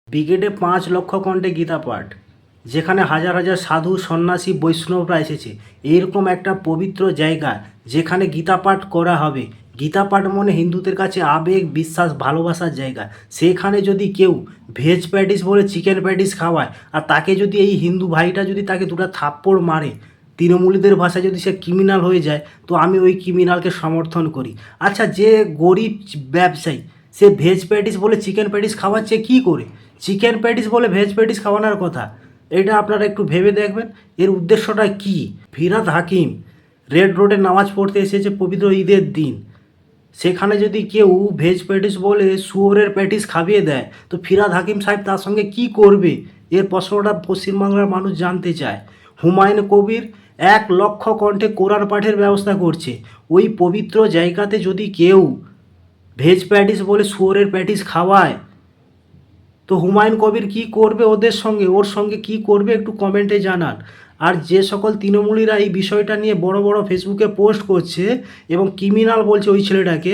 ব্রিগেডে 5 লক্ষ কণ্ঠে গীতা পাঠ, যেখানে হাজার হাজার সাধু সন্ন্যাসী বৈষ্ণবরা এসেছে। এইরকম একটা পবিত্র জায়গা যেখানে গীতা পাঠ করা হবে। গীতা পাঠ মানে হিন্দুদের কাছে আবেগ, বিশ্বাস, ভালোবাসার জায়গা। সেখানে যদি কেউ ভেজ প্যাটিস বলে চিকেন প্যাটিস খাওয়ায়, আর তাকে যদি এই হিন্দু ভাইটা যদি তাকে দুটো থাপ্পড় মারে, তৃণমূলীদের ভাষায় যদি সে ক্রিমিনাল হয়ে যায়, তো আমি ওই ক্রিমিনালকে সমর্থন করি। আচ্ছা, যে গরিব ব্যবসায়ী সে ভেজ প্যাটিস বলে চিকেন প্যাটিস খাওয়াচ্ছে কী করে? চিকেন প্যাটিস বলে ভেজ প্যাটিস খাওয়ানোর কথা, এটা আপনারা একটু ভেবে দেখবেন এর উদ্দেশ্যটা কী। ফিরহাদ হাকিম রেড রোডে নামাজ পড়তে এসেছে পবিত্র ঈদের দিন, সেখানে যদি কেউ ভেজ প্যাটিস বলে শুয়োরের প্যাটিস খাইয়ে দেয়, তো ফিরহাদ হাকিম সাহেব তার সঙ্গে কি করবে? এর প্রশ্নটা পশ্চিমবাংলার মানুষ জানতে চায়। হুমায়ুন কবির 1 লক্ষ কণ্ঠে কোরআন পাঠের ব্যবস্থা করছে। ওই পবিত্র জায়গাতে যদি কেউ ভেজ প্যাটিস বলে শুয়োরের প্যাটিস খাওয়ায়, তো হুমায়ুন কবির কি করবে ওদের সঙ্গে, ওর সঙ্গে কি করবে একটু কমেন্টে জানান। আর যে সকল তৃণমূলীরা এই বিষয়টা নিয়ে বড় বড় ফেসবুকে পোস্ট করছে এবং ক্রিমিনাল বলছে ওই ছেলেটাকে,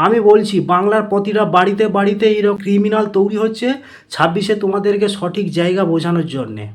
আমি বলছি বাংলার প্রতিটা বাড়িতে বাড়িতে এইরকম ক্রিমিনাল তৈরি হচ্ছে 26-এ তোমাদেরকে সঠিক জায়গা বোঝানোর জন্যে।